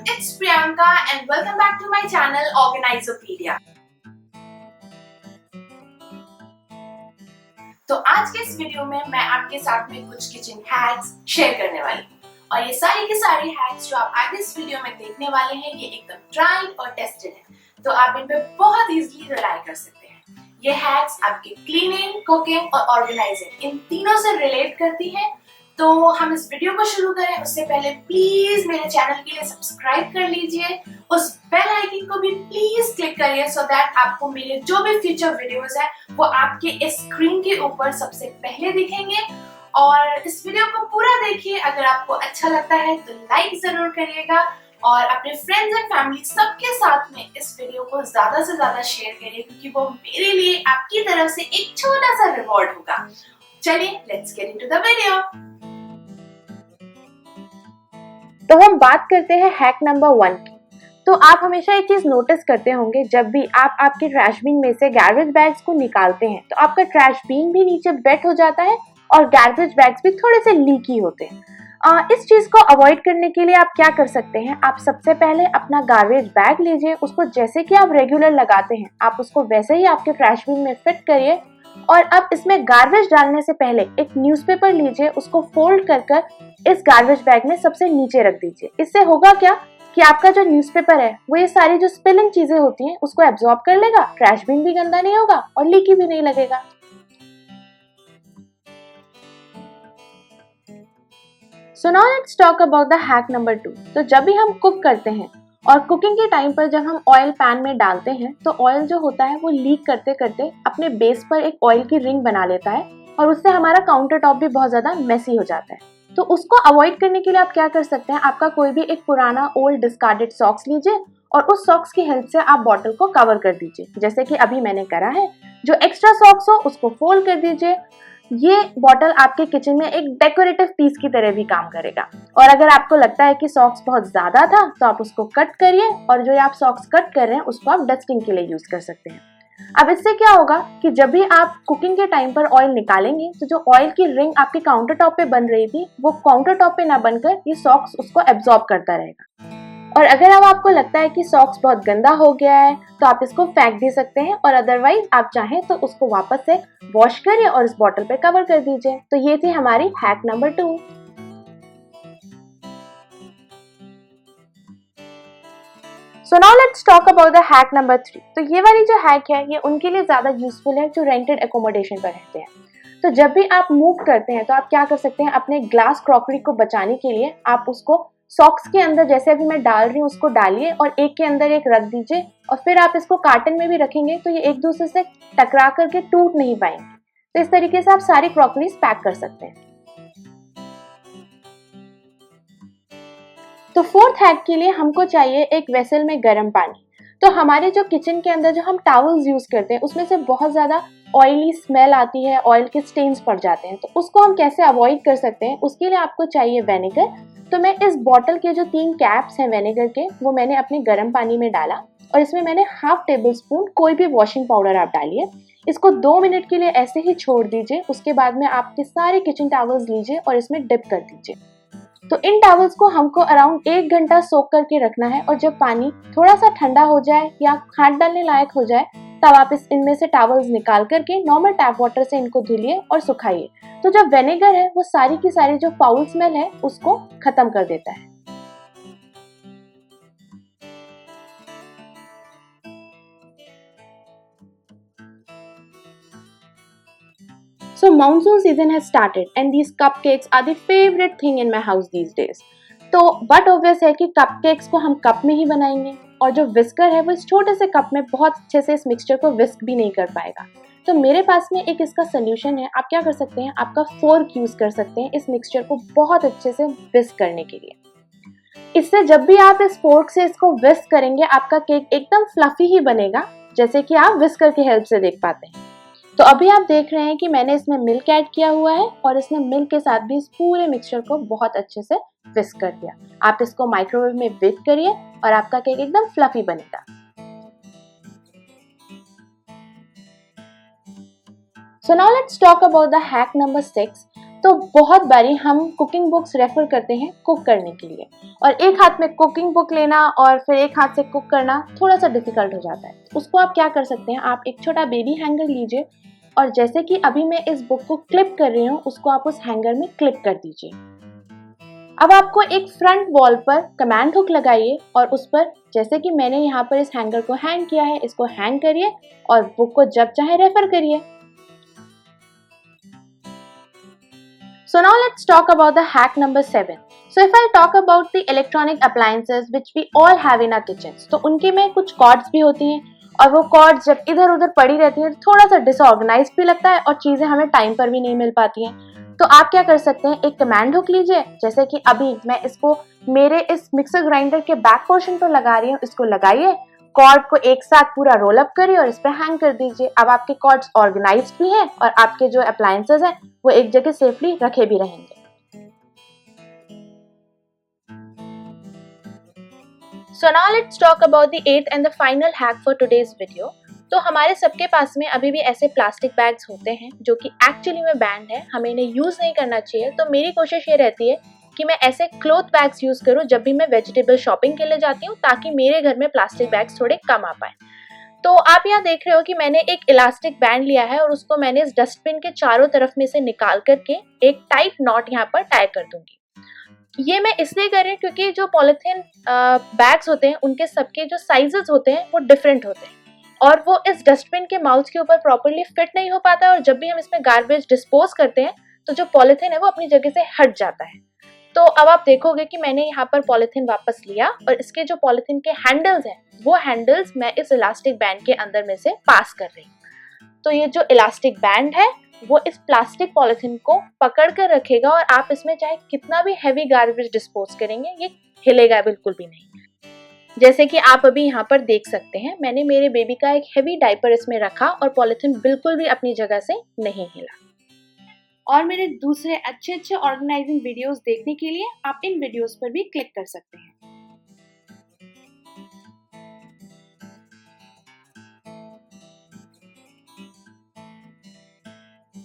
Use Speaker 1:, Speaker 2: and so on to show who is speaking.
Speaker 1: it's Priyanka and welcome back to my channel Organizopedia। तो आज के इस वीडियो में मैं आपके साथ में कुछ किचन हैक्स शेयर करने वाली हूँ और ये सारी की सारी हैक्स जो आप आगे इस वीडियो में देखने वाले हैं ये एकदम ट्राइड और टेस्टेड है, तो आप इन पे बहुत इजीली रिलाई कर सकते हैं। ये हैक्स आपके क्लीनिंग, कुकिंग और ऑर्गेनाइजिंग इन तीनों से रिलेट करती हैं। तो हम इस वीडियो को शुरू करें उससे पहले प्लीज मेरे चैनल के लिए सब्सक्राइब कर लीजिए, उस बेल आइकन को भी प्लीज क्लिक करिए सो दैट आपको मेरे जो भी फ्यूचर वीडियोस है वो आपके इस स्क्रीन के ऊपर सबसे पहले दिखेंगे। और इस वीडियो को पूरा देखिए, अगर आपको अच्छा लगता है तो लाइक जरूर करिएगा और अपने फ्रेंड्स एंड फैमिली सबके साथ में इस वीडियो को ज्यादा से ज्यादा शेयर करिए, क्योंकि वो मेरे लिए आपकी तरफ से एक छोटा सा रिवॉर्ड होगा। चलिए let's get into the video.
Speaker 2: तो हम बात करते हैं हैक नंबर 1 की। तो आप हमेशा एक चीज नोटिस करते होंगे, जब भी आप आपके ट्रैश बिन में से गार्बेज बैग्स को निकालते हैं तो आपका ट्रैश बिन भी नीचे वेट हो जाता है और गार्बेज बैग्स भी थोड़े से लीकी होते हैं। इस चीज को अवॉइड करने के लिए आप क्या कर सकते हैं, आप सबसे पहले अपना गार्बेज बैग लीजिए, उसको जैसे कि आप रेगुलर लगाते हैं आप उसको वैसे ही आपके ट्रैश बिन में फिट करिए और अब इसमें गार्बेज डालने से पहले एक न्यूज़पेपर लीजिए, उसको फोल्ड कर इस गार्बेज बैग में सबसे नीचे रख दीजिए। इससे होगा क्या कि आपका जो न्यूज़पेपर है वो ये सारी जो स्पिलिंग चीजें होती हैं उसको एब्जॉर्ब कर लेगा, ट्रैश बिन भी गंदा नहीं होगा और लीकी भी नहीं लगेगा। So now let's talk about the hack number 2। तो जब भी हम कुक करते हैं और कुकिंग के टाइम पर जब हम ऑयल पैन में डालते हैं तो ऑयल जो होता है वो लीक करते करते अपने बेस पर एक ऑयल की रिंग बना लेता है और उससे हमारा काउंटर टॉप भी बहुत ज्यादा मेसी हो जाता है। तो उसको अवॉइड करने के लिए आप क्या कर सकते हैं, आपका कोई भी एक पुराना ओल्ड डिस्कार्डेड सॉक्स लीजिए और उस सॉक्स की हेल्प से आप बॉटल को कवर कर दीजिए, जैसे कि अभी मैंने करा है। जो एक्स्ट्रा सॉक्स हो उसको फोल्ड कर दीजिए। ये बॉटल आपके किचन में एक डेकोरेटिव पीस की तरह भी काम करेगा। और अगर आपको लगता है कि सॉक्स बहुत ज्यादा था तो आप उसको कट करिए और जो आप सॉक्स कट कर रहे हैं उसको आप डस्टिंग के लिए यूज कर सकते हैं। अब इससे क्या होगा कि जब भी आप कुकिंग के टाइम पर ऑयल निकालेंगे तो जो ऑयल की रिंग आपके काउंटर टॉप पे बन रही थी वो काउंटर टॉप पे ना बनकर ये सॉक्स उसको एब्जॉर्ब करता रहेगा। और अगर अब आपको लगता है कि सॉक्स बहुत गंदा हो गया है तो आप इसको फेंक भी सकते हैं और अदरवाइज आप चाहें तो उसको वापस से वॉश करिए और इस बॉटल पे कवर कर दीजिए। तो ये थी हमारी hack number 2। So now let's talk about the hack number 3। तो ये वाली जो हैक है ये उनके लिए ज्यादा यूजफुल है जो रेंटेड एकोमोडेशन पर रहते हैं। तो जब भी आप मूव करते हैं तो आप क्या कर सकते हैं, अपने ग्लास क्रॉकरी को बचाने के लिए आप उसको सॉक्स के अंदर, जैसे अभी मैं डाल रही हूँ, उसको डालिए और एक के अंदर एक रख दीजिए और फिर आप इसको कार्टन में भी रखेंगे तो ये एक दूसरे से टकरा करके टूट नहीं पाएंगे। तो इस तरीके से आप सारी क्रॉकरीज पैक कर सकते हैं। तो 4th हैक के लिए हमको चाहिए एक वेसल में गर्म पानी। तो हमारे जो किचन के अंदर जो हम टॉवल्स यूज करते हैं उसमें से बहुत ज्यादा ऑयली स्मेल आती है, ऑयल के स्टेन्स पड़ जाते हैं। तो उसको हम कैसे अवॉइड कर सकते हैं, उसके लिए आपको चाहिए विनेगर। तो मैं इस बॉटल के जो 3 कैप्स हैं विनेगर के वो मैंने अपने गर्म पानी में डाला और इसमें मैंने हाफ टेबल स्पून कोई भी वॉशिंग पाउडर आप डालिए। इसको 2 मिनट के लिए ऐसे ही छोड़ दीजिए। उसके बाद में आपके सारे किचन टॉवल्स लीजिए और इसमें डिप कर दीजिए। तो इन टॉवल्स को हमको अराउंड 1 घंटा सोक करके रखना है और जब पानी थोड़ा सा ठंडा हो जाए या हाथ डालने लायक हो जाए तब आप इनमें से टॉवल्स निकाल करके नॉर्मल टैप वाटर से इनको धुलिए और सुखाइए। तो जो विनेगर है वो सारी की सारी जो फाउल स्मेल है उसको खत्म कर देता है। So monsoon season has started and these cupcakes are the favorite thing in my house these days. तो बट ऑब्वियस है कि कपकेक्स को हम कप में ही बनाएंगे और जो विस्कर है वो इस छोटे से कप में बहुत अच्छे से इस मिक्सचर को विस्क भी नहीं कर पाएगा। तो मेरे पास में एक इसका सोल्यूशन है। आप क्या कर सकते हैं, आपका फोर्क यूज कर सकते हैं इस मिक्सचर को बहुत अच्छे से विस्क करने के लिए। इससे जब भी आप इस फोर्क से इसको विस्क करेंगे आपका केक एकदम फ्लफी ही बनेगा, जैसे कि आप विस्कर की हेल्प से देख पाते हैं। तो अभी आप देख रहे हैं कि मैंने इसमें मिल्क ऐड किया हुआ है और इसने मिल्क के साथ भी इस पूरे मिक्सचर को बहुत अच्छे से विस्क कर दिया। आप इसको माइक्रोवेव में बेक करिए और आपका केक एकदम फ्लफी बनेगा। So now let's talk about the hack number 6। तो बहुत बारी हम कुकिंग बुक्स रेफर करते हैं कुक करने के लिए, और एक हाथ में कुकिंग बुक लेना और फिर एक हाथ से कुक करना थोड़ा सा डिफिकल्ट हो जाता है। उसको आप क्या कर सकते हैं, आप एक छोटा बेबी हैंगर लीजिए और जैसे कि अभी मैं इस बुक को क्लिप कर रही हूँ उसको आप उस हैंगर में क्लिप कर दीजिए। अब आपको एक फ्रंट वॉल पर कमांड हुक लगाइए और उस पर जैसे कि मैंने यहाँ पर इस हैंगर को हैंग किया है इसको हैंग करिए और बुक को जब चाहे रेफर करिए। So now let's talk about the hack number 7. So if I talk about the electronic appliances which we all have in our kitchens, तो उनके में कुछ कॉर्ड्स भी होती हैं और वो कॉर्ड्स जब इधर उधर पड़ी रहती हैं थोड़ा सा डिसऑर्गेनाइज भी लगता है और चीज़ें हमें टाइम पर भी नहीं मिल पाती हैं। तो आप क्या कर सकते हैं, एक कमांड हुक लीजिए, जैसे कि अभी मैं इसको मेरे इस मिक्सर ग्राइंडर के बैक पोर्शन पर लगा रही हूँ, इसको लगाइए, कॉर्ड को एक साथ पूरा रोल अप करिए और इस पर हैंग कर दीजिए। अब आपके कॉर्ड्स ऑर्गेनाइज्ड भी हैं और आपके जो अप्लायंसेस हैं वो एक जगह सेफली रखे भी रहेंगे। So now let's talk about the 8th and the final hack for today's video. तो हमारे सबके पास में अभी भी ऐसे प्लास्टिक बैग्स होते हैं जो कि एक्चुअली में बैंड है, हमें इन्हें यूज नहीं करना चाहिए। तो मेरी कोशिश ये रहती है कि मैं ऐसे क्लॉथ बैग्स यूज करूं जब भी मैं वेजिटेबल शॉपिंग के लिए जाती हूँ, ताकि मेरे घर में प्लास्टिक बैग्स थोड़े कम आ पाए। तो आप यहाँ देख रहे हो कि मैंने एक इलास्टिक बैंड लिया है और उसको मैंने इस डस्टबिन के चारों तरफ में से निकाल करके एक टाइट नॉट यहाँ पर टाई कर दूंगी। ये मैं इसलिए कर रही हूँ क्योंकि जो पॉलिथीन बैग्स होते हैं उनके सबके जो साइजेस होते हैं वो डिफरेंट होते हैं और वो इस डस्टबिन के माउथ के ऊपर प्रॉपरली फिट नहीं हो पाता और जब भी हम इसमें गार्बेज डिस्पोज करते हैं तो जो पॉलिथीन है वो अपनी जगह से हट जाता है। तो अब आप देखोगे कि मैंने यहाँ पर पॉलिथीन वापस लिया और इसके जो पॉलिथीन के हैंडल्स हैं वो हैंडल्स मैं इस इलास्टिक बैंड के अंदर में से पास कर रही हूँ। तो ये जो इलास्टिक बैंड है वो इस प्लास्टिक पॉलिथीन को पकड़ कर रखेगा और आप इसमें चाहे कितना भी हैवी गार्बेज डिस्पोज करेंगे ये हिलेगा बिल्कुल भी नहीं। जैसे कि आप अभी यहाँ पर देख सकते हैं, मैंने मेरे बेबी का एक हेवी डायपर इसमें रखा और पॉलिथीन बिल्कुल भी अपनी जगह से नहीं हिला। और मेरे दूसरे अच्छे ऑर्गेनाइजिंग वीडियोस देखने के लिए आप इन वीडियोस पर भी क्लिक कर सकते हैं।